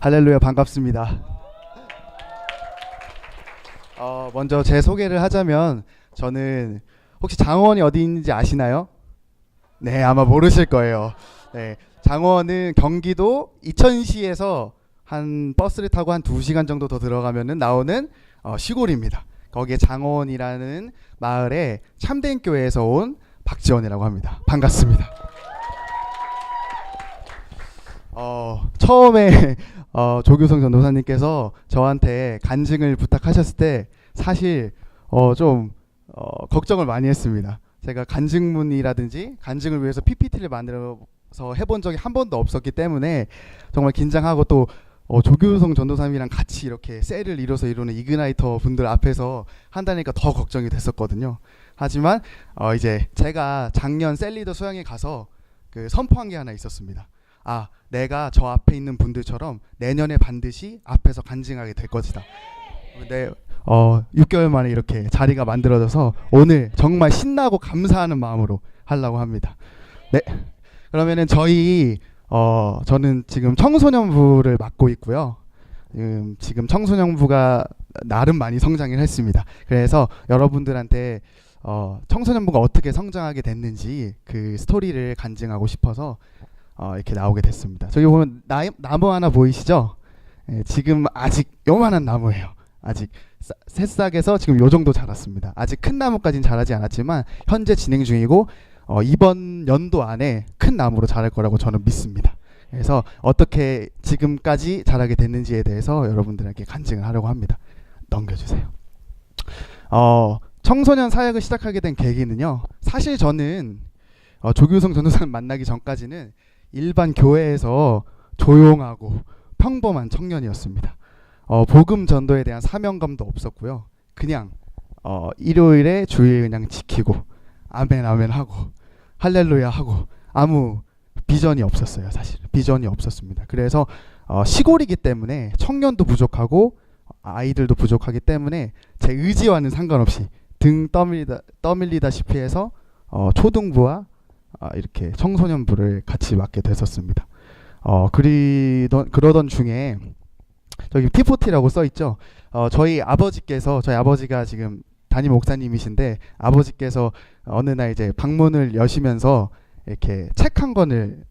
할렐루야, 반갑습니다. 먼저 제 소개를 하자면 저는 혹시 장원이 어디 있는지 아시나요? 네, 아마 모르실 거예요. 네, 장원은 경기도 이천시에서 한 버스를 타고 한 2시간 정도 더 들어가면은 나오는 시골입니다. 거기에 장원이라는 마을에 참된 교회에서 온 박지원이라고 합니다. 반갑습니다. 처음에 조규성 전도사님께서 저한테 간증을 부탁하셨을 때 사실 좀 걱정을 많이 했습니다. 제가 간증문이라든지 간증을 위해서 PPT를 만들어서 해본 적이 한 번도 없었기 때문에 정말 긴장하고 또 조규성 전도사님이랑 같이 이렇게 셀을 이뤄서 이루는 이그나이터 분들 앞에서 한다니까 더 걱정이 됐었거든요. 하지만 이제 제가 작년 셀리더 소양에 가서 그 선포한 게 하나 있었습니다. 내가 저 앞에 있는 분들처럼 내년에 반드시 앞에서 간증하게 될 것이다. 근데 6개월 만에 이렇게 자리가 만들어져서 오늘 정말 신나고 감사하는 마음으로 하려고 합니다. 네, 그러면은 저는 지금 청소년부를 맡고 있고요. 지금 청소년부가 나름 많이 성장을 했습니다. 그래서 여러분들한테 청소년부가 어떻게 성장하게 됐는지 그 스토리를 간증하고 싶어서 이렇게 나오게 됐습니다. 저기 보면 나무 하나 보이시죠? 지금 아직 요만한 나무예요. 아직 새싹에서 지금 요 정도 자랐습니다. 아직 큰 나무까지는 자라지 않았지만 현재 진행 중이고 이번 연도 안에 큰 나무로 자랄 거라고 저는 믿습니다. 그래서 어떻게 지금까지 자라게 됐는지에 대해서 여러분들에게 간증을 하려고 합니다. 넘겨주세요. 청소년 사역을 시작하게 된 계기는요, 사실 저는 조규성 전도사님 만나기 전까지는 일반 교회에서 조용하고 평범한 청년이었습니다. 복음 전도에 대한 사명감도 없었고요. 그냥 일요일에 주일 그냥 지키고 아멘 아멘 하고 할렐루야 하고 아무 비전이 없었어요. 사실 비전이 없었습니다. 그래서 시골이기 때문에 청년도 부족하고 아이들도 부족하기 때문에 제 의지와는 상관없이 등 떠밀리다시피 해서 초등부와 이렇게 청소년부를 같이 맡게 됐었습니다. 그러던 중에 저기 T40라고 써있죠. 저희 아버지가 지금 담임 목사님이신데 아버지께서 어느 날 이제 방문을 여시면서 이렇게 책 한 권을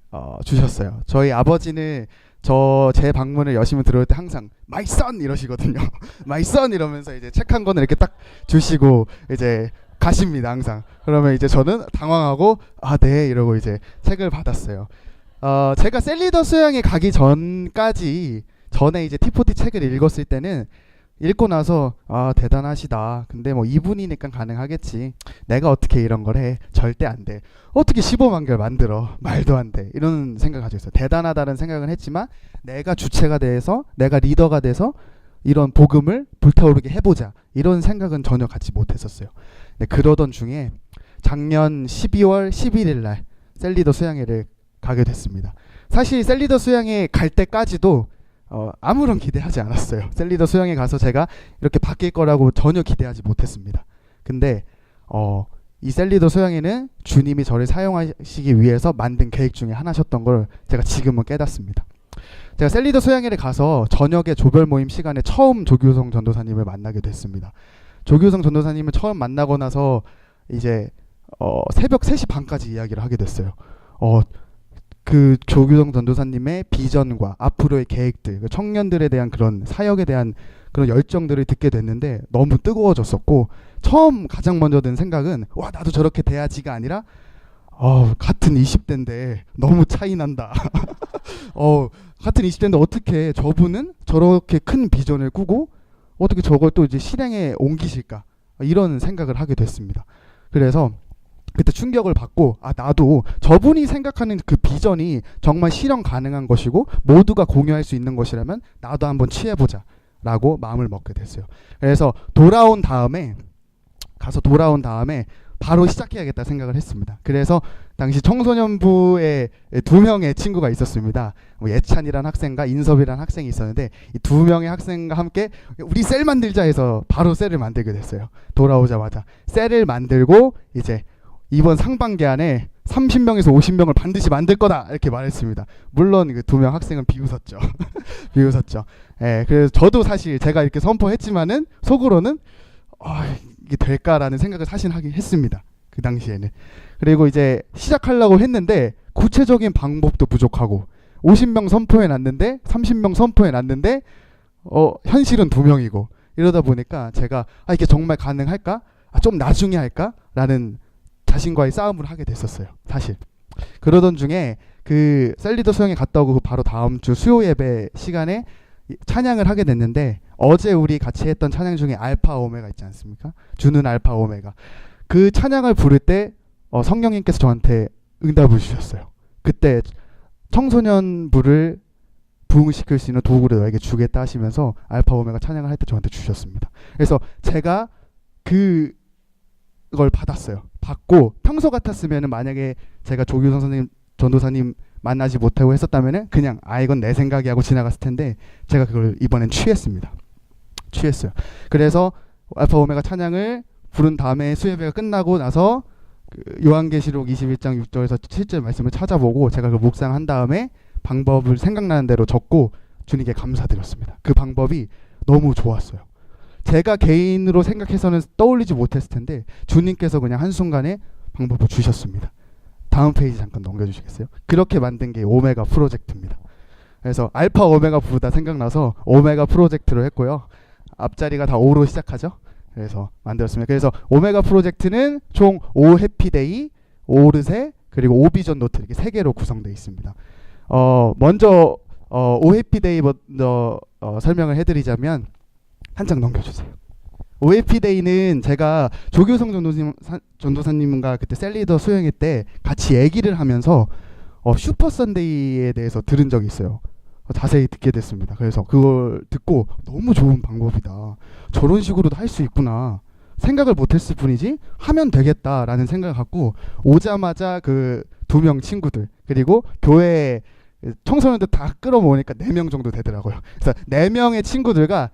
주셨어요. 저희 아버지는 제 방문을 여시면 들어올 때 항상 My son 이러시거든요. My son 이러면서 이제 책 한 권을 이렇게 딱 주시고 이제 가십니다, 항상. 그러면 이제 저는 당황하고 네 이러고 이제 책을 받았어요. 제가 셀리더 수양에 가기 전에 이제 T40 책을 읽었을 때는 읽고 나서 대단하시다. 근데 뭐 이분이니까 가능하겠지. 내가 어떻게 이런 걸 해? 절대 안 돼. 어떻게 15만 개를 만들어? 말도 안 돼. 이런 생각을 가지고 있어요. 대단하다는 생각은 했지만 내가 주체가 돼서 내가 리더가 돼서 이런 복음을 불타오르게 해보자. 이런 생각은 전혀 갖지 못했었어요. 네, 그러던 중에 작년 12월 11일 날 셀리더 수양회를 가게 됐습니다. 사실 셀리더 수양회 갈 때까지도 아무런 기대하지 않았어요. 셀리더 수양회 가서 제가 이렇게 바뀔 거라고 전혀 기대하지 못했습니다. 근데 이 셀리더 수양회는 주님이 저를 사용하시기 위해서 만든 계획 중에 하나셨던 걸 제가 지금은 깨닫습니다. 제가 셀리더 수양회를 가서 저녁에 조별 모임 시간에 처음 조규성 전도사님을 만나게 됐습니다. 조규성 전도사님을 처음 만나고 나서 이제 새벽 3시 반까지 이야기를 하게 됐어요. 그 조규성 전도사님의 비전과 앞으로의 계획들, 청년들에 대한 그런 사역에 대한 그런 열정들을 듣게 됐는데 너무 뜨거워졌었고, 가장 먼저 든 생각은 나도 저렇게 돼야지가 아니라 같은 20대인데 너무 차이 난다. 같은 20대인데 어떻게 저분은 저렇게 큰 비전을 꾸고 어떻게 저걸 또 이제 실행에 옮기실까, 이런 생각을 하게 됐습니다. 그래서 그때 충격을 받고 나도 저분이 생각하는 그 비전이 정말 실현 가능한 것이고 모두가 공유할 수 있는 것이라면 나도 한번 취해보자 라고 마음을 먹게 됐어요. 그래서 돌아온 다음에 바로 시작해야겠다 생각을 했습니다. 그래서 당시 청소년부에 2명의 친구가 있었습니다. 예찬이라는 학생과 인섭이라는 학생이 있었는데 이 2명의 학생과 함께 우리 셀 만들자 해서 바로 셀을 만들게 됐어요. 돌아오자마자 셀을 만들고 이제 이번 상반기 안에 30명에서 50명을 반드시 만들 거다 이렇게 말했습니다. 물론 그 2명 학생은 비웃었죠. 비웃었죠. 예, 그래서 저도 사실 제가 이렇게 선포했지만은 속으로는 이게 될까라는 생각을 사실 하긴 했습니다. 그 당시에는. 그리고 이제 시작하려고 했는데 구체적인 방법도 부족하고 50명 선포해 놨는데 30명 선포해 놨는데 현실은 2명이고 이러다 보니까 제가 이게 정말 가능할까? 좀 나중에 할까? 라는 자신과의 싸움을 하게 됐었어요. 사실. 그러던 중에 그 셀리더 수영에 갔다 오고 바로 다음 주 수요 예배 시간에 찬양을 하게 됐는데 어제 우리 같이 했던 찬양 중에 알파 오메가 있지 않습니까? 주는 알파 오메가. 그 찬양을 부를 때 성령님께서 저한테 응답을 주셨어요. 그때 청소년부를 부흥시킬 수 있는 도구를 너에게 주겠다 하시면서 알파 오메가 찬양을 할 때 저한테 주셨습니다. 그래서 제가 그걸 받았어요. 받고 평소 같았으면 만약에 제가 조규성 선생님, 전도사님 만나지 못하고 했었다면 그냥 이건 내 생각이 하고 지나갔을 텐데 제가 그걸 이번엔 취했습니다. 취했어요. 그래서 알파 오메가 찬양을 부른 다음에 수예배가 끝나고 나서 요한계시록 21장 6절에서 7절 말씀을 찾아보고 제가 그걸 묵상한 다음에 방법을 생각나는 대로 적고 주님께 감사드렸습니다. 그 방법이 너무 좋았어요. 제가 개인으로 생각해서는 떠올리지 못했을 텐데 주님께서 그냥 한순간에 방법을 주셨습니다. 다음 페이지 잠깐 넘겨주시겠어요? 그렇게 만든 게 오메가 프로젝트입니다. 그래서 알파 오메가 부르다 생각나서 오메가 프로젝트로 했고요. 앞자리가 다 O로 시작하죠. 그래서 만들었습니다. 그래서 오메가 프로젝트는 총 5 해피데이, 5 르세, 그리고 5 비전 노트 이렇게 3개로 구성되어 있습니다. 먼저 5 해피데이 먼저 설명을 해드리자면 한 장 넘겨주세요. 오 해피데이는 제가 조규성 전도사님과 그때 셀리더 수영회 때 같이 얘기를 하면서 슈퍼 선데이에 대해서 들은 적이 있어요. 자세히 듣게 됐습니다. 그래서 그걸 듣고 너무 좋은 방법이다. 저런 식으로도 할 수 있구나. 생각을 못했을 뿐이지 하면 되겠다라는 생각을 갖고 오자마자 그 2명 친구들 그리고 교회 청소년들 다 끌어모으니까 4명 정도 되더라고요. 그래서 4명의 친구들과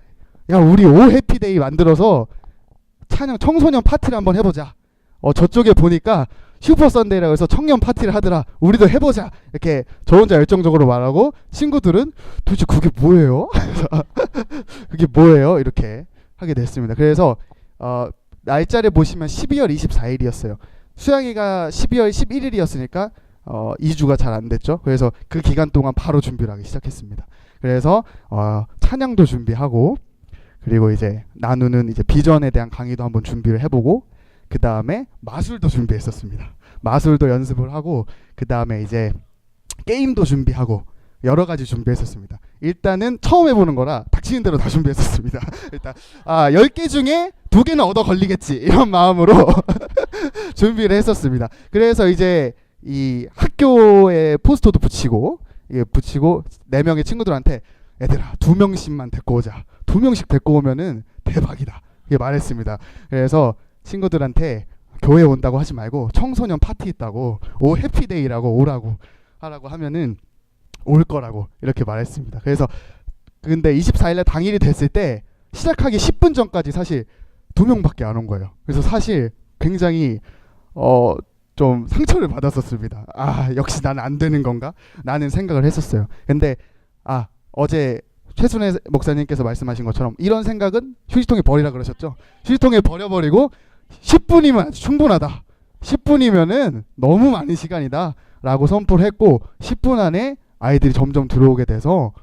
야 우리 오 해피데이 만들어서 찬양 청소년 파티를 한번 해보자. 저쪽에 보니까 슈퍼 선데이라고 해서 청년 파티를 하더라. 우리도 해보자. 이렇게 저 혼자 열정적으로 말하고 친구들은 도대체 그게 뭐예요? 그게 뭐예요? 이렇게 하게 됐습니다. 그래서 날짜를 보시면 12월 24일이었어요. 수양이가 12월 11일이었으니까 2주가 잘 안 됐죠. 그래서 그 기간 동안 바로 준비를 하기 시작했습니다. 그래서 찬양도 준비하고 그리고 이제 나누는 이제 비전에 대한 강의도 한번 준비를 해보고 그 다음에 마술도 준비했었습니다. 마술도 연습을 하고 그 다음에 이제 게임도 준비하고 여러 가지 준비했었습니다. 일단은 처음 해보는 거라 닥치는 대로 다 준비했었습니다. 일단 10개 중에 2개는 얻어 걸리겠지 이런 마음으로 준비를 했었습니다. 그래서 이제 이 학교에 포스터도 붙이고 4명의 친구들한테 얘들아 2명씩만 데리고 오자. 2명씩 데리고 오면은 대박이다. 이렇게 말했습니다. 그래서 친구들한테 교회 온다고 하지 말고 청소년 파티 있다고 오 해피데이라고 오라고 하라고 하면은 올 거라고 이렇게 말했습니다. 그래서 근데 24일날 당일이 됐을 때 시작하기 10분 전까지 사실 2명밖에 안 온 거예요. 그래서 사실 굉장히 좀 상처를 받았었습니다. 역시 난 안 되는 건가? 라는 생각을 했었어요. 근데 어제 최순애 목사님께서 말씀하신 것처럼 이런 생각은 휴지통에 버리라 그러셨죠. 휴지통에 버려버리고 10분이면 충분하다. 10분이면은 너무 많은 시간이다 라고 선포를 했고 10분 안에 아이들이 점점 들어오게 돼서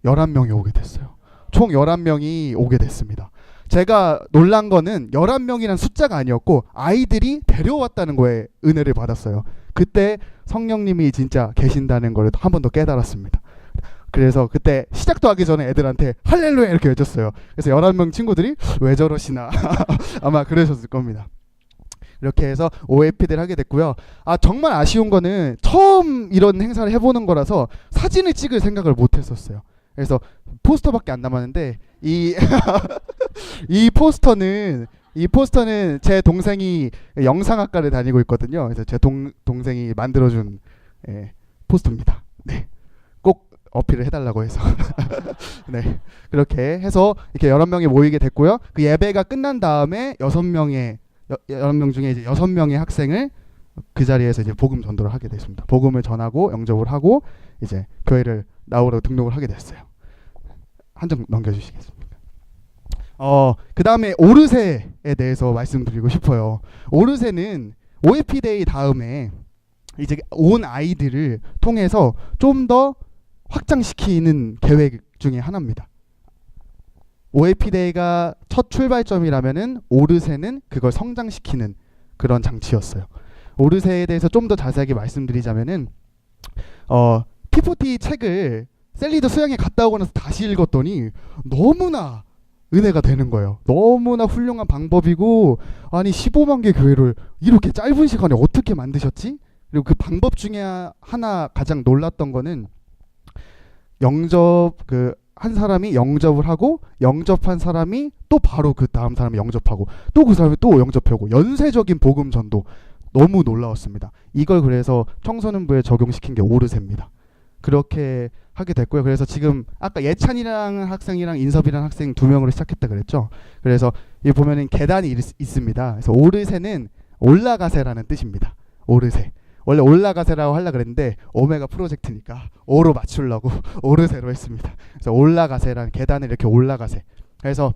11명이 오게 됐어요. 총 11명이 오게 됐습니다. 제가 놀란 거는 11명이란 숫자가 아니었고 아이들이 데려왔다는 거에 은혜를 받았어요. 그때 성령님이 진짜 계신다는 걸 한 번 더 깨달았습니다. 그래서 그때 시작도 하기 전에 애들한테 할렐루야 이렇게 외쳤어요. 그래서 11명 친구들이 왜 저러시나 아마 그러셨을 겁니다. 이렇게 해서 OAPD를 하게 됐고요. 정말 아쉬운 거는 처음 이런 행사를 해보는 거라서 사진을 찍을 생각을 못 했었어요. 그래서 포스터밖에 안 남았는데 이 포스터는 제 동생이 영상학과를 다니고 있거든요. 그래서 제 동생이 만들어준 포스터입니다. 네. 꼭 어필을 해달라고 해서 네. 그렇게 해서 이렇게 11명이 모이게 됐고요. 그 예배가 끝난 다음에 11명 중에 이제 6명의 학생을 그 자리에서 이제 복음 전도를 하게 됐습니다. 복음을 전하고 영접을 하고 이제 교회를 나오라고 등록을 하게 됐어요. 한 장 넘겨주시겠습니까? 그 다음에 오르세에 대해서 말씀드리고 싶어요. 오르세는 OFDay 다음에 이제 온 아이들을 통해서 좀 더 확장시키는 계획 중에 하나입니다. OFDay가 첫 출발점이라면은 오르세는 그걸 성장시키는 그런 장치였어요. 오르세에 대해서 좀 더 자세하게 말씀드리자면은 P40 책을 셀리드 수양에 갔다 오고 나서 다시 읽었더니 너무나 은혜가 되는 거예요. 너무나 훌륭한 방법이고, 아니 15만 개 교회를 이렇게 짧은 시간에 어떻게 만드셨지? 그리고 그 방법 중에 하나 가장 놀랐던 거는 한 사람이 영접을 하고 영접한 사람이 또 바로 그 다음 사람이 영접하고 또 그 사람이 또 영접하고 연쇄적인 복음 전도, 너무 놀라웠습니다. 이걸 그래서 청소년부에 적용시킨 게 오르세입니다. 그렇게 하게 됐고요. 그래서 지금 아까 예찬이랑 학생이랑 인섭이랑 학생 2명으로 시작했다 그랬죠. 그래서 여기 보면은 계단이 있습니다. 그래서 오르세는 올라가세라는 뜻입니다. 오르세. 원래 올라가세라고 하려고 그랬는데 오메가 프로젝트니까 오로 맞추려고 오르세로 했습니다. 그래서 올라가세라는, 계단을 이렇게 올라가세. 그래서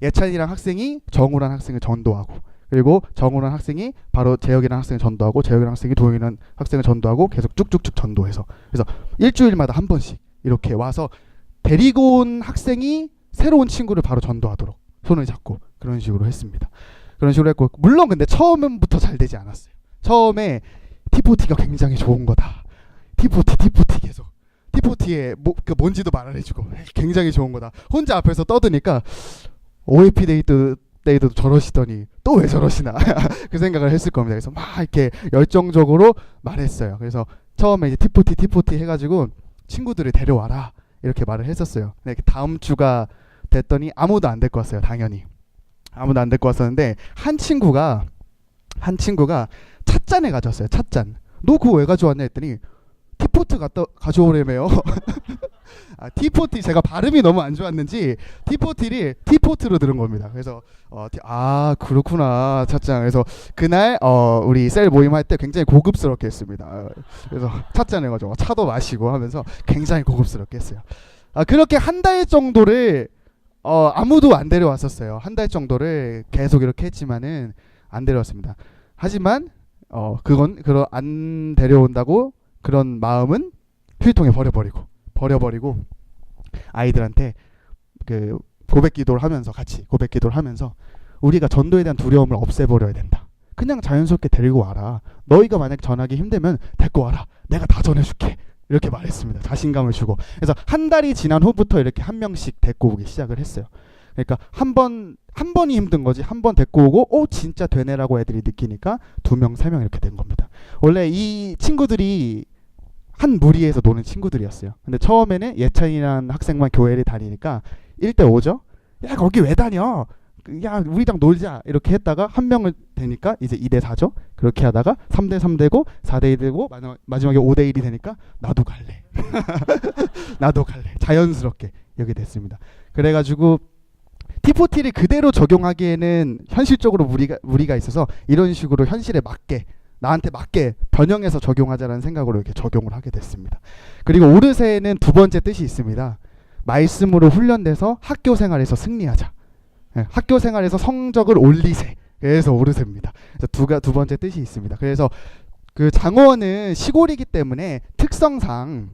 예찬이랑 학생이 정우란 학생을 전도하고, 그리고 정우란 학생이 바로 재혁이라는 학생을 전도하고, 재혁이라는 학생이 도영이라는 학생을 전도하고, 계속 쭉쭉쭉 전도해서, 그래서 일주일마다 한 번씩 이렇게 와서 데리고 온 학생이 새로운 친구를 바로 전도하도록 손을 잡고 그런 식으로 했습니다. 그런 식으로 했고, 물론 근데 처음부터 잘 되지 않았어요. 처음에 T40가 굉장히 좋은 거다. T40 계속 T40에 그 뭔지도 말 안 해주고 굉장히 좋은 거다. 혼자 앞에서 떠드니까 OFDay도 저러시더니 또 왜 저러시나 그 생각을 했을 겁니다. 그래서 막 이렇게 열정적으로 말했어요. 그래서 처음에 이제 T40 해가지고 친구들을 데려와라 이렇게 말을 했었어요. 근데 다음 주가 됐더니 아무도 안 데리고 왔어요. 당연히 아무도 안 데리고 왔었는데 한 친구가 찻잔을 가져왔어요. 찻잔. 너 그거 왜 가져왔냐 했더니 T40 가져오래매요. T40 제가 발음이 너무 안 좋았는지 T40를 T40로 들은 겁니다. 그래서 그렇구나 찻잔. 그래서 그날 우리 셀 모임 할 때 굉장히 고급스럽게 했습니다. 그래서 찻잔을 가지고 차도 마시고 하면서 굉장히 고급스럽게 했어요. 그렇게 한 달 정도를 아무도 안 데려왔었어요. 한 달 정도를 계속 이렇게 했지만은 안 데려왔습니다. 하지만 그건 안 데려온다고 그런 마음은 휴지통에 버려버리고 아이들한테 그 고백 기도를 하면서, 같이 고백 기도를 하면서 우리가 전도에 대한 두려움을 없애버려야 된다. 그냥 자연스럽게 데리고 와라. 너희가 만약 전하기 힘들면 데리고 와라. 내가 다 전해줄게. 이렇게 말했습니다. 자신감을 주고. 그래서 한 달이 지난 후부터 이렇게 한 명씩 데리고 오기 시작을 했어요. 그러니까 한 번이 힘든 거지. 한 번 데리고 오고 진짜 되네라고 애들이 느끼니까 2명, 3명 이렇게 된 겁니다. 원래 이 친구들이 한 무리에서 노는 친구들이었어요. 근데 처음에는 예찬이라는 학생만 교회를 다니니까 1대5죠. 야 거기 왜 다녀? 야 우리랑 놀자 이렇게 했다가 한 명을 되니까 이제 2대4죠. 그렇게 하다가 3대3 되고 4대2 되고 마지막에 5대1이 되니까 나도 갈래. 나도 갈래. 자연스럽게 이렇게 됐습니다. 그래가지고 T40를 그대로 적용하기에는 현실적으로 무리가 있어서 이런 식으로 현실에 맞게, 나한테 맞게 변형해서 적용하자라는 생각으로 이렇게 적용을 하게 됐습니다. 그리고 오르세에는 2번째 뜻이 있습니다. 말씀으로 훈련돼서 학교 생활에서 승리하자. 학교 생활에서 성적을 올리세. 그래서 오르세입니다. 그래서 두 번째 뜻이 있습니다. 그래서 그 장원은 시골이기 때문에 특성상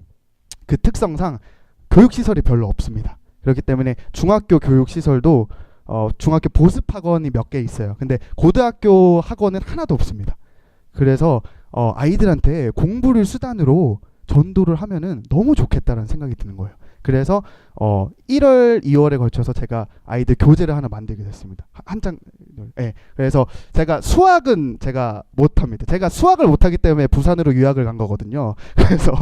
교육시설이 별로 없습니다. 그렇기 때문에 중학교 교육시설도 중학교 보습학원이 몇 개 있어요. 근데 고등학교 학원은 하나도 없습니다. 그래서 아이들한테 공부를 수단으로 전도를 하면은 너무 좋겠다라는 생각이 드는 거예요. 그래서 1월, 2월에 걸쳐서 제가 아이들 교재를 하나 만들게 됐습니다. 그래서 제가 수학은 제가 못합니다. 제가 수학을 못하기 때문에 부산으로 유학을 간 거거든요. 그래서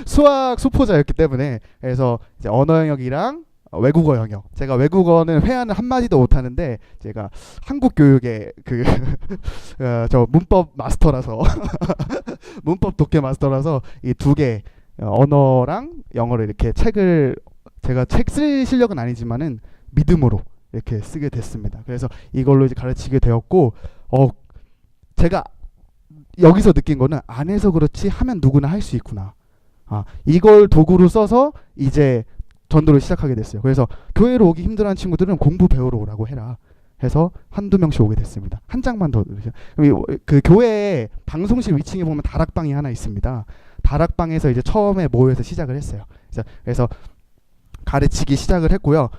수학 수포자였기 때문에, 그래서 이제 언어 영역이랑 외국어 영역. 제가 외국어는 회화는 한마디도 못하는데 제가 한국 교육의 저 문법 마스터라서 문법 독해 마스터라서 이 2개 언어랑 영어를 이렇게 제가 책 쓸 실력은 아니지만은 믿음으로 이렇게 쓰게 됐습니다. 그래서 이걸로 이제 가르치게 되었고, 제가 여기서 느낀 거는 안 해서 그렇지 하면 누구나 할 수 있구나. 이걸 도구로 써서 이제 전도를 시작하게 됐어요. 그래서 교회로 오기 힘들어하는 친구들은 공부 배우러 오라고 해라 해서 한두 명씩 오게 됐습니다. 한 장만 더 넣으세요. 그 교회에 방송실 위층에 보면 다락방이 하나 있습니다. 다락방에서 이제 처음에 모여서 시작을 했어요. 그래서 가르치기 시작을 했고요.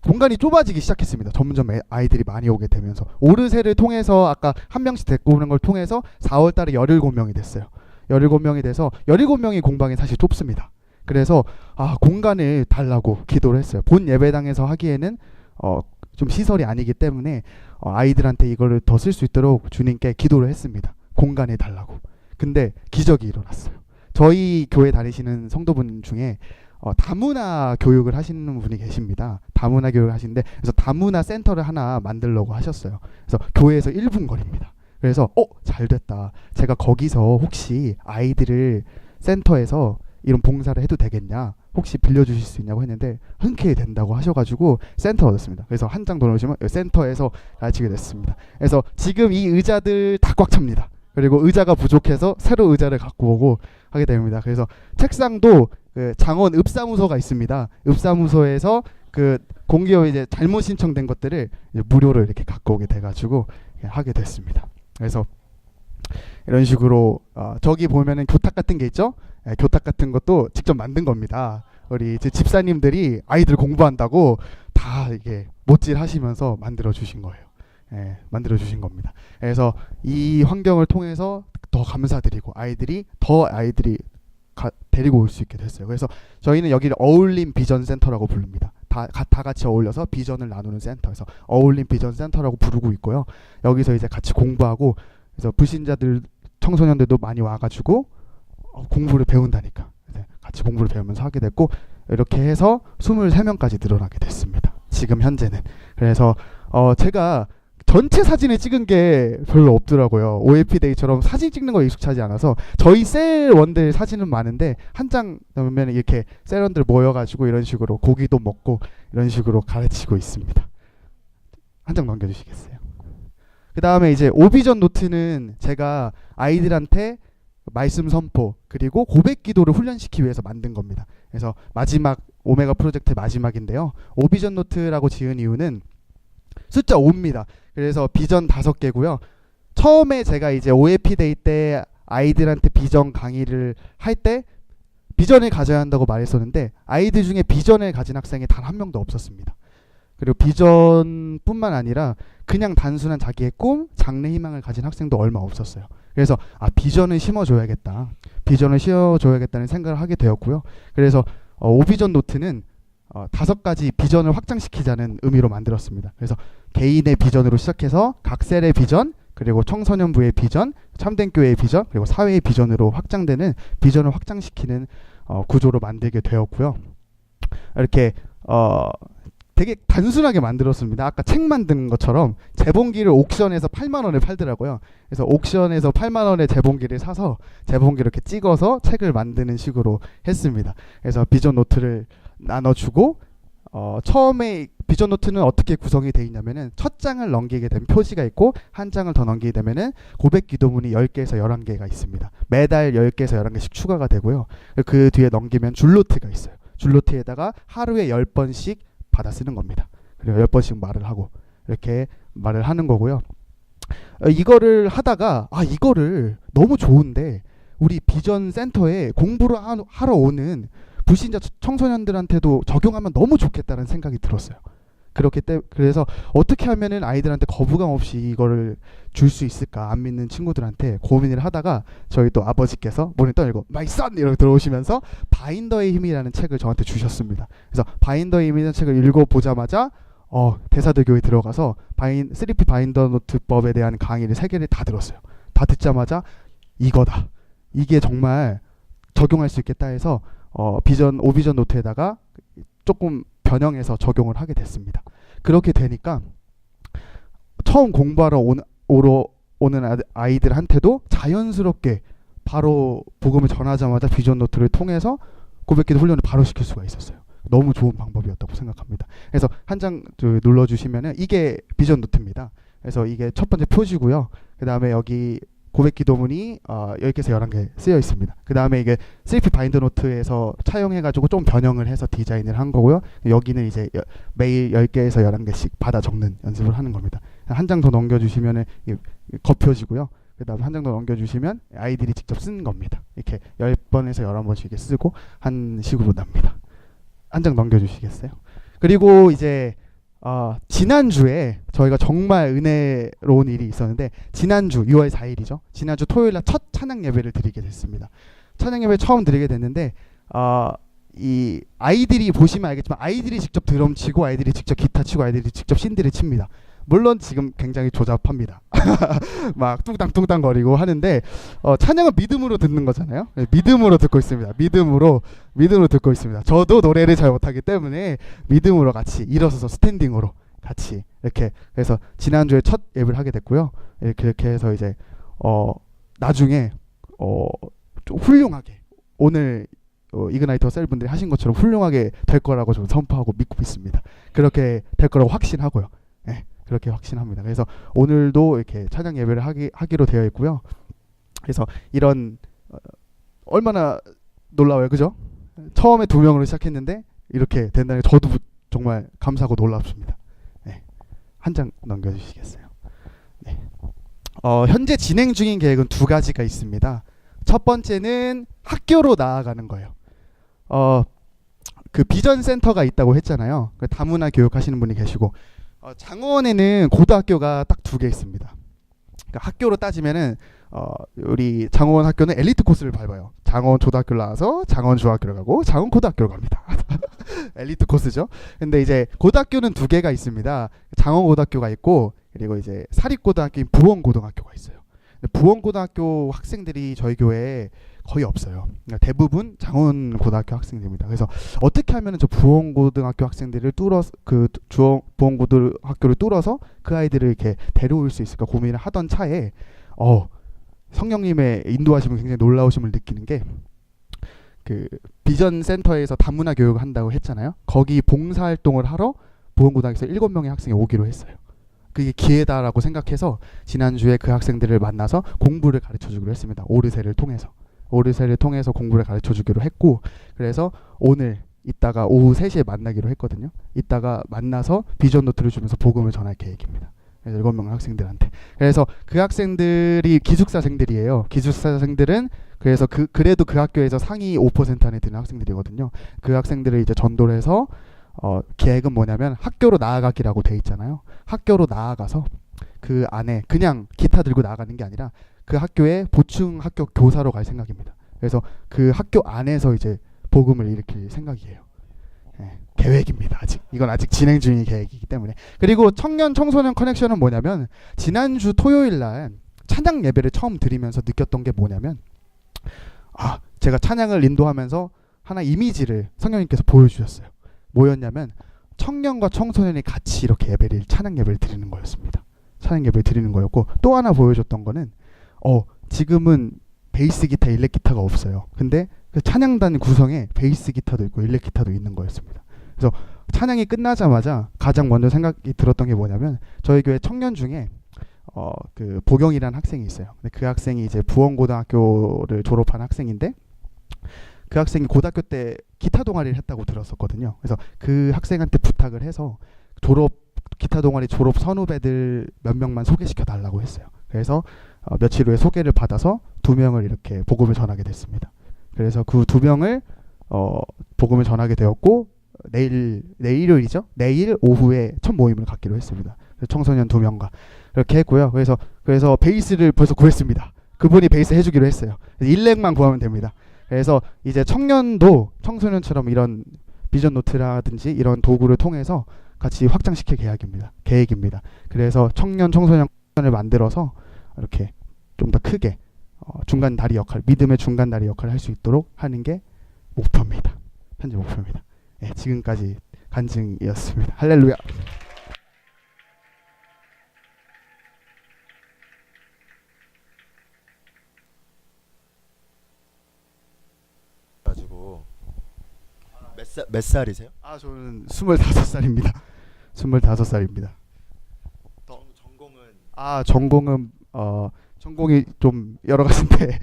공간이 좁아지기 시작했습니다. 점점 아이들이 많이 오게 되면서 오르세를 통해서 아까 한 명씩 데리고 오는 걸 통해서 4월 달에 17명이 됐어요. 17명이 돼서 17명이 공방이 사실 좁습니다. 그래서 공간을 달라고 기도를 했어요. 본 예배당에서 하기에는 좀 시설이 아니기 때문에 아이들한테 이거를 더 쓸 수 있도록 주님께 기도를 했습니다. 공간을 달라고. 근데 기적이 일어났어요. 저희 교회 다니시는 성도분 중에 다문화 교육을 하시는 분이 계십니다. 다문화 교육을 하시는데 그래서 다문화 센터를 하나 만들려고 하셨어요. 그래서 교회에서 1분 거리입니다. 그래서 잘 됐다. 제가 거기서 혹시 아이들을 센터에서 이런 봉사를 해도 되겠냐, 혹시 빌려주실 수 있냐고 했는데 흔쾌히 된다고 하셔가지고 센터 얻었습니다. 그래서 한 장 더 넣으시면 센터에서 가르치게 됐습니다. 그래서 지금 이 의자들 다 꽉 찹니다. 그리고 의자가 부족해서 새로 의자를 갖고 오고 하게 됩니다. 그래서 책상도 그 장원 읍사무소가 있습니다. 읍사무소에서 그 공기업 이제 잘못 신청된 것들을 이제 무료로 이렇게 갖고 오게 돼가지고 하게 됐습니다. 그래서 이런 식으로 저기 보면은 교탁 같은 게 있죠? 교탁 같은 것도 직접 만든 겁니다. 우리 이제 집사님들이 아이들 공부한다고 다 이게 못질 하시면서 만들어 주신 거예요. 만들어 주신 겁니다. 그래서 이 환경을 통해서 더 감사드리고 아이들이 데리고 올 수 있게 됐어요. 그래서 저희는 여기를 어울림 비전 센터라고 부릅니다. 다 같이 어울려서 비전을 나누는 센터에서 어울림 비전 센터라고 부르고 있고요. 여기서 이제 같이 공부하고, 그래서 불신자들 청소년들도 많이 와가지고 공부를 배운다니까 같이 공부를 배우면서 하게 됐고, 이렇게 해서 23명까지 늘어나게 됐습니다. 지금 현재는. 그래서 제가 전체 사진을 찍은 게 별로 없더라고요. OFDay처럼 사진 찍는 거 익숙하지 않아서 저희 셀원들 사진은 많은데 한 장 넣으면 이렇게 셀원들 모여가지고 이런 식으로 고기도 먹고 이런 식으로 가르치고 있습니다. 한 장 넘겨주시겠어요? 그 다음에 이제 오비전 노트는 제가 아이들한테 말씀 선포 그리고 고백 기도를 훈련시키기 위해서 만든 겁니다. 그래서 마지막 오메가 프로젝트 마지막인데요. 오비전 노트라고 지은 이유는 숫자 5입니다. 그래서 비전 5개고요. 처음에 제가 이제 OFDay 때 아이들한테 비전 강의를 할 때 비전을 가져야 한다고 말했었는데 아이들 중에 비전을 가진 학생이 단 한 명도 없었습니다. 그리고 비전뿐만 아니라 그냥 단순한 자기의 꿈, 장래 희망을 가진 학생도 얼마 없었어요. 그래서 비전을 심어줘야겠다. 비전을 심어줘야겠다는 생각을 하게 되었고요. 그래서 오비전 노트는 5가지 비전을 확장시키자는 의미로 만들었습니다. 그래서 개인의 비전으로 시작해서 각 셀의 비전, 그리고 청소년부의 비전, 참된 교회의 비전, 그리고 사회의 비전으로 확장되는 비전을 확장시키는 구조로 만들게 되었고요. 이렇게 되게 단순하게 만들었습니다. 아까 책 만든 것처럼 재봉기를 옥션에서 8만 원에 팔더라고요. 그래서 옥션에서 8만 원의 재봉기를 사서 재봉기 이렇게 찍어서 책을 만드는 식으로 했습니다. 그래서 비전 노트를 나눠주고 처음에 비전 노트는 어떻게 구성이 되어 있냐면은 첫 장을 넘기게 되면 표지가 있고 한 장을 더 넘기게 되면은 고백 기도문이 10개에서 11개가 있습니다. 매달 10개에서 11개씩 추가가 되고요. 그 뒤에 넘기면 줄노트가 있어요. 줄노트에다가 하루에 10번씩 받아 쓰는 겁니다. 그리고 10번씩 말을 하고 이렇게 말을 하는 거고요. 이거를 하다가 이거를 너무 좋은데 우리 비전 센터에 공부를 하러 오는 불신자 청소년들한테도 적용하면 너무 좋겠다는 생각이 들었어요. 그래서 어떻게 하면은 아이들한테 거부감 없이 이거를 줄 수 있을까, 안 믿는 친구들한테 고민을 하다가 저희 또 아버지께서 모니터 읽고 마이 선 이렇게 들어오시면서 바인더의 힘이라는 책을 저한테 주셨습니다. 그래서 바인더의 힘이라는 책을 읽어보자마자 대사들 교회 들어가서 3P 바인더 노트법에 대한 강의를 3개를 다 들었어요. 다 듣자마자 이거다, 이게 정말 적용할 수 있겠다 해서 오비전 노트에다가 조금 변형해서 적용을 하게 됐습니다. 그렇게 되니까 처음 공부하러 오는 아이들한테도 자연스럽게 바로 복음을 전하자마자 비전 노트를 통해서 고백기도 훈련을 바로 시킬 수가 있었어요. 너무 좋은 방법이었다고 생각합니다. 그래서 한 장 눌러주시면은 이게 비전 노트입니다. 그래서 이게 첫 번째 표지고요. 그 다음에 여기 고백 기도문이 10개에서 11개 쓰여 있습니다. 그 다음에 이게 CP 바인드 노트에서 차용해가지고 좀 변형을 해서 디자인을 한 거고요. 여기는 이제 매일 10개에서 11개씩 받아 적는 연습을 하는 겁니다. 한 장 더 넘겨주시면 겉표지고요. 그 다음에 한 장 더 넘겨주시면 아이들이 직접 쓴 겁니다. 이렇게 10번에서 11번씩 이렇게 쓰고 한 식으로 납니다. 한 장 넘겨주시겠어요? 그리고 이제 지난주에 저희가 정말 은혜로운 일이 있었는데, 지난주 6월 4일이죠. 지난주 토요일날 첫 찬양 예배를 드리게 됐습니다. 찬양 예배 처음 드리게 됐는데 이 아이들이 보시면 알겠지만 아이들이 직접 드럼 치고 아이들이 직접 기타 치고 아이들이 직접 신디를 칩니다. 물론 지금 굉장히 조잡합니다. 막 뚱땅뚱땅 거리고 하는데 찬양은 믿음으로 듣는 거잖아요. 믿음으로 듣고 있습니다. 믿음으로 듣고 있습니다. 저도 노래를 잘 못하기 때문에 믿음으로 같이 일어서서 스탠딩으로 같이 이렇게, 그래서 지난주에 첫 예배를 하게 됐고요. 이렇게 해서 이제 나중에 좀 훌륭하게 오늘 이그나이터 셀 분들이 하신 것처럼 훌륭하게 될 거라고 저는 선포하고 믿고 있습니다. 그렇게 될 거라고 확신하고요. 네, 그렇게 확신합니다. 그래서 오늘도 이렇게 찬양 예배를 하기로 되어 있고요. 그래서 이런 얼마나 놀라워요, 그죠? 처음에 2명으로 시작했는데 이렇게 된다는 게 저도 정말 감사하고 놀랍습니다. 네, 한 장 넘겨주시겠어요? 네. 현재 진행 중인 계획은 2가지가 있습니다. 첫 번째는 학교로 나아가는 거예요. 그 비전 센터가 있다고 했잖아요. 다문화 교육하시는 분이 계시고, 장원에는 고등학교가 딱 2개 있습니다. 그러니까 학교로 따지면은 우리 장원 학교는 엘리트 코스를 밟아요. 장원 초등학교를 나와서 장원 중학교를 가고 장원 고등학교를 갑니다. 엘리트 코스죠. 근데 이제 고등학교는 2개가 있습니다. 장원 고등학교가 있고, 그리고 이제 사립고등학교인 부원고등학교가 있어요. 부원고등학교 학생들이 저희 교회에 거의 없어요. 그러니까 대부분 장원고등학교 학생들입니다. 그래서 어떻게 하면 저 부원고등학교 학생들을 뚫어서 부원고등학교를 뚫어서 그 아이들을 이렇게 데려올 수 있을까 고민을 하던 차에 성령님의 인도하심을 굉장히 놀라우심을 느끼는 게, 그 비전 센터에서 다문화 교육을 한다고 했잖아요. 거기 봉사활동을 하러 부원고등학교에서 7명의 학생이 오기로 했어요. 그게 기회다라고 생각해서 지난주에 그 학생들을 만나서 공부를 가르쳐주기로 했습니다. 오르세를 통해서 공부를 가르쳐주기로 했고, 그래서 오늘 이따가 오후 3시에 만나기로 했거든요. 이따가 만나서 비전 노트를 주면서 복음을 전할 계획입니다. 7명 학생들한테. 그래서 그 학생들이 기숙사생들이에요. 기숙사생들은 그래서 그래도 그 학교에서 상위 5% 안에 드는 학생들이거든요. 그 학생들을 이제 전도를 해서 계획은 뭐냐면 학교로 나아가기라고 돼 있잖아요. 학교로 나아가서 그 안에 그냥 기타 들고 나아가는 게 아니라 그 학교에 보충 학교 교사로 갈 생각입니다. 그래서 그 학교 안에서 이제 복음을 일으킬 생각이에요. 네, 계획입니다. 이건 아직 진행 중인 계획이기 때문에. 그리고 청년 청소년 커넥션은 뭐냐면, 지난주 토요일 날 찬양 예배를 처음 드리면서 느꼈던 게 뭐냐면, 제가 찬양을 인도하면서 하나 이미지를 성령님께서 보여주셨어요. 뭐였냐면 청년과 청소년이 같이 이렇게 찬양 예배를 드리는 거였습니다. 찬양 예배를 드리는 거였고, 또 하나 보여줬던 거는 지금은 베이스 기타, 일렉 기타가 없어요. 근데 그 찬양단 구성에 베이스 기타도 있고 일렉 기타도 있는 거였습니다. 그래서 찬양이 끝나자마자 가장 먼저 생각이 들었던 게 뭐냐면, 저희 교회 청년 중에 그 보경이라는 학생이 있어요. 근데 그 학생이 이제 부원고등학교를 졸업한 학생인데, 그 학생이 고등학교 때 기타 동아리를 했다고 들었었거든요. 그래서 그 학생한테 부탁을 해서 기타 동아리 졸업 선후배들 몇 명만 소개시켜 달라고 했어요. 그래서 며칠 후에 소개를 받아서 2명을 이렇게 복음을 전하게 됐습니다. 그래서 그 2명을 복음을 전하게 되었고, 내일 일요일이죠. 내일 오후에 첫 모임을 갖기로 했습니다. 청소년 2명과 이렇게 했고요. 그래서 베이스를 벌써 구했습니다. 그분이 베이스 해주기로 했어요. 일렉만 구하면 됩니다. 그래서 이제 청년도 청소년처럼 이런 비전 노트라든지 이런 도구를 통해서 같이 확장시킬 계획입니다. 그래서 청년 청소년을 만들어서 이렇게 좀 더 크게 중간 다리 역할, 믿음의 중간 다리 역할을 할 수 있도록 하는 게 목표입니다. 현재 목표입니다. 네, 지금까지 간증이었습니다. 할렐루야. 가지고 몇 살이세요? 저는 25살입니다. 25살입니다. 전공은 전공은 전공이 좀 여러 가지인데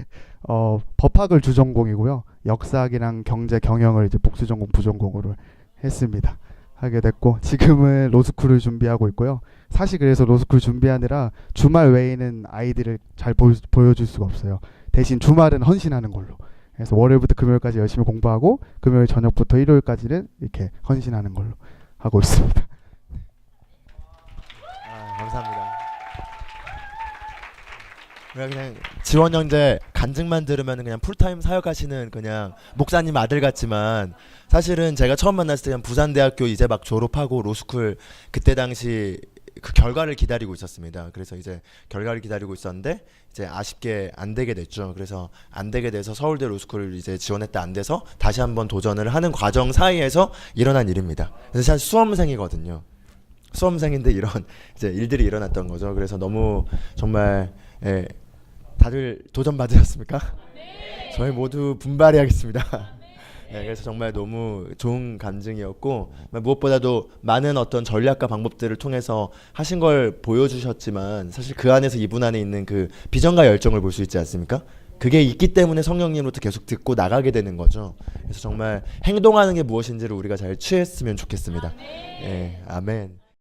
법학을 주전공이고요. 역사학이랑 경제 경영을 이제 복수 전공 부전공으로 했습니다. 하게 됐고 지금은 로스쿨을 준비하고 있고요. 사실 그래서 로스쿨 준비하느라 주말 외에는 아이들을 잘 보여줄 수가 없어요. 대신 주말은 헌신하는 걸로. 그래서 월요일부터 금요일까지 열심히 공부하고 금요일 저녁부터 일요일까지는 이렇게 헌신하는 걸로 하고 있습니다. 감사합니다. 그냥 지원 형제 간증만 들으면 그냥 풀타임 사역하시는 그냥 목사님 아들 같지만 사실은 제가 처음 만났을 때 그냥 부산대학교 이제 막 졸업하고 로스쿨 그때 당시 그 결과를 기다리고 있었습니다. 그래서 이제 결과를 기다리고 있었는데 이제 아쉽게 안 되게 됐죠. 그래서 안 되게 돼서 서울대 로스쿨을 이제 지원했다 안 돼서 다시 한번 도전을 하는 과정 사이에서 일어난 일입니다. 그래서 사실 수험생이거든요. 수험생인데 이런 이제 일들이 일어났던 거죠. 그래서 너무 정말 다들 도전 받으셨습니까? 네. 저희 모두 분발해야겠습니다. 네, 그래서 정말 너무 좋은 간증이었고 무엇보다도 많은 어떤 전략과 방법들을 통해서 하신 걸 보여주셨지만 사실 그 안에서 이분 안에 있는 그 비전과 열정을 볼 수 있지 않습니까? 그게 있기 때문에 성령님으로부터 계속 듣고 나가게 되는 거죠. 그래서 정말 행동하는 게 무엇인지를 우리가 잘 취했으면 좋겠습니다. 아멘. 네, 아멘.